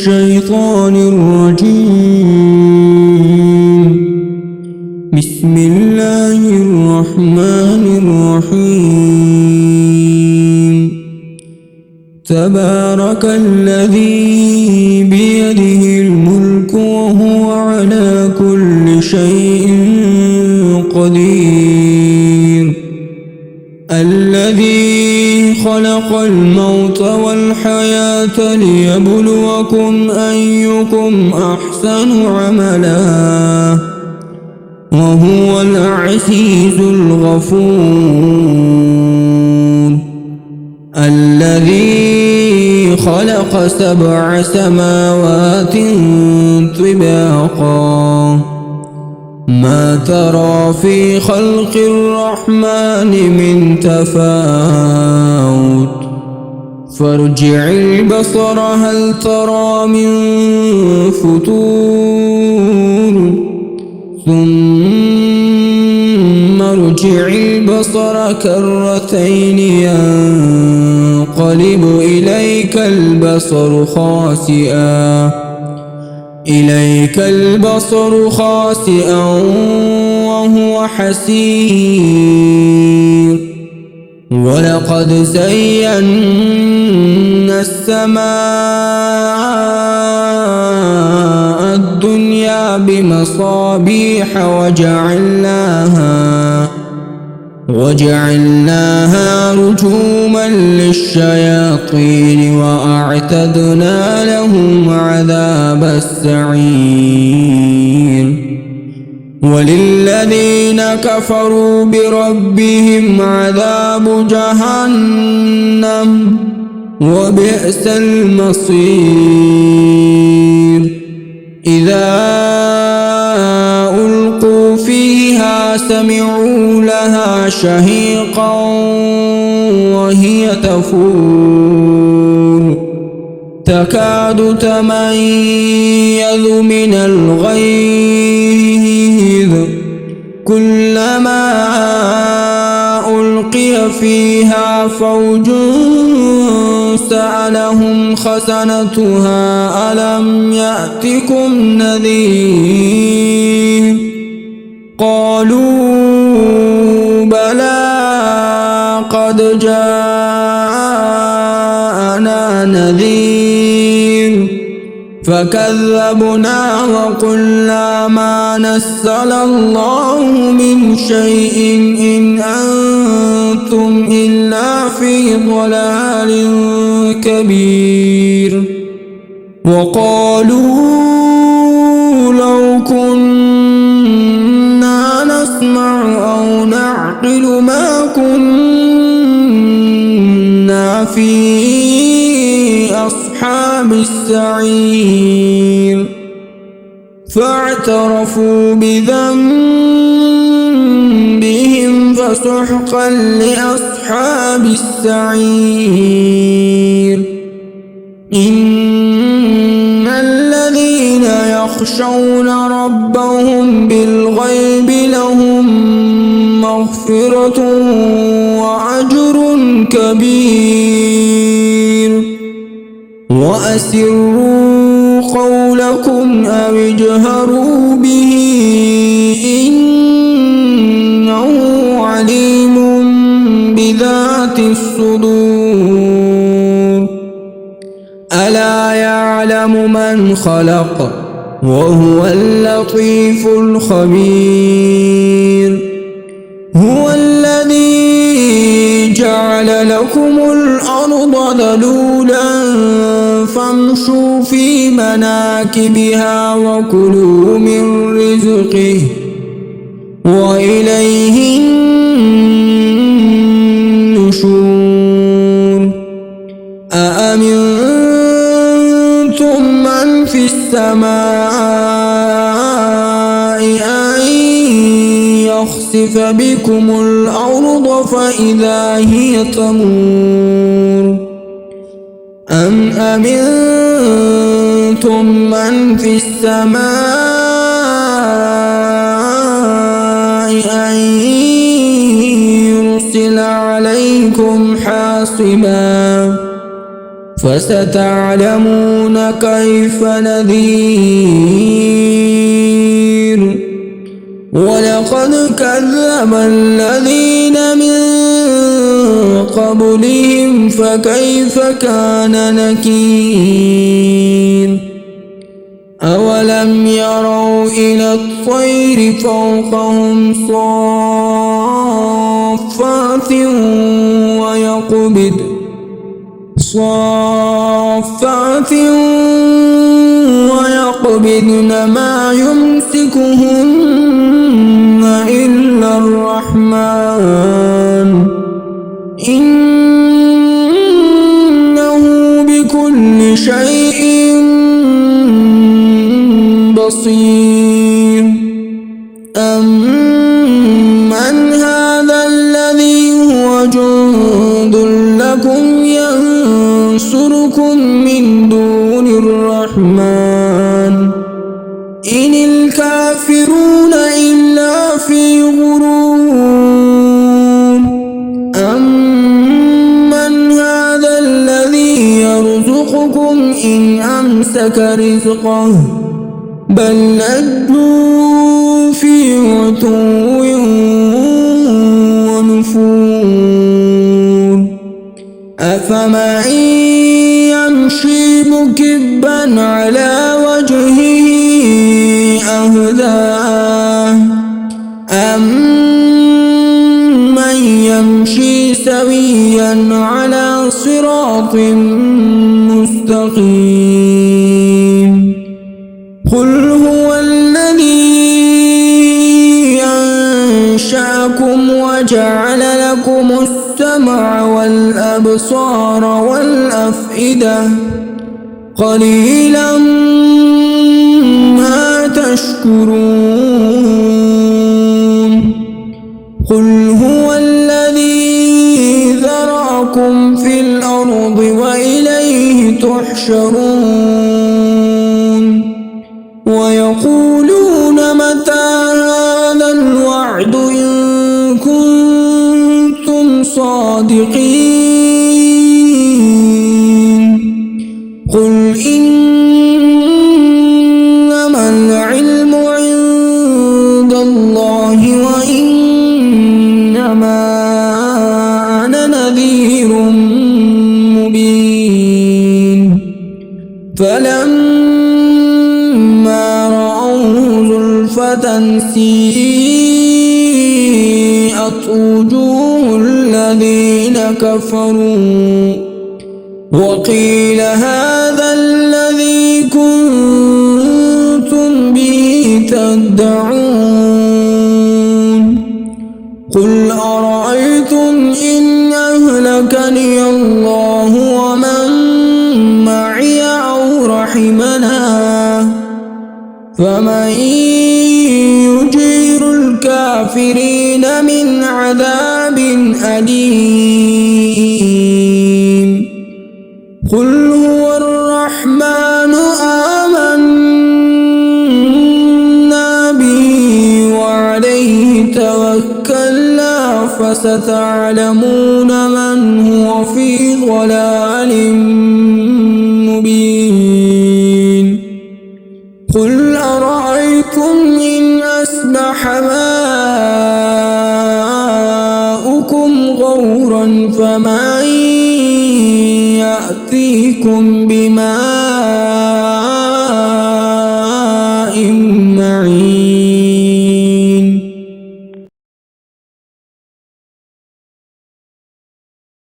الشيطان الرجيم. بسم الله الرحمن الرحيم. تبارك الذي بيده الملك وهو على كل شيء قدير. الذي خلق الموت والحياة ليبلوكم أيكم أحسن عملا وهو العزيز الغفور. الذي خلق 7 سماوات طباقا ما ترى في خلق الرحمن من تفاوت فارجع البصر هل ترى من فتور ثم ارجع البصر كرتين ينقلب إليك البصر خاسئا وهو حسير. ولقد زينا السماء الدنيا بمصابيح وجعلناها رجوما للشياطين وأعتدنا لهم عذاب السعير. وللذين كفروا بربهم عذاب جهنم وبئس المصير. إذا ألقوا فيها سمعوا لها شهيقا وهي تفور تكاد تميز من الغيظ كلما ألقي فيها فوج سألهم خزنتها ألم يأتكم نذير قالوا بلى قد جاءنا نذير فكذبنا وقلنا ما نزل الله من شيء إن أنتم إلا في ضلال كبير. وقالوا لو كنا نسمع أو نعقل ما كنا في أصحاب السعير. فاعترفوا بذنبهم فسحقا لأصحاب السعير. إن الذين يخشون ربهم بالغيب لهم مغفرة وأجر كبير. وأسروا قولكم أو اجهروا به إنه عليم بذات الصدور. ألا يعلم من خلق وهو اللطيف الخبير. هو الذي جعل لكم الأرض ذلولا فامشوا في مناكبها وكلوا من رزقه وإليه النشور. أأمنتم من في السماء أن يخسف بكم الأرض فإذا هي تمور أم أمنتم من في السماء أن يرسل عليكم حاصبا فستعلمون كيف نذير ولقد كذب الذين من قبلهم فكيف كان نكير أولم يروا إلى الطير فوقهم صافات ويقبضن ما يمسكهن إلا الرحمن إنه بكل شيء بصير أمن هذا الذي هو جند لكم ينصركم من دون الرحمن إن الكافرون إلا في غرور أمن هذا الذي يرزقكم إن أمسك رزقه بل لجوا في عتو ونفور أفمن يمشي مكبا على وجهه أهدى أمن يمشي سويا على صراط مستقيم قل هو الذي أنشأكم وجعل لكم السمع والأبصار والأفئدة قليلا ما تشكرون قل هو الذي ذرأكم في الأرض وإليه تحشرون ويقولون متى هذا الوعد إن كنتم صادقين قل إنما العلم عند الله وإنما أنا نذير مبين فلما رأوه زلفة سيئت وجوه الذين كفروا وقيل هذا الذي كنتم به تدعون قل أرأيتم إن أهلكني الله ومن معي أو رحمنا فمن يجير الكافرين من عذاب أليم قل هو الرحمن آمنا به وعليه توكلنا فستعلمون من هو في ضلال مبين قل أرأيتم إن أصبح ماؤكم غورا فمن يأتيكم بماء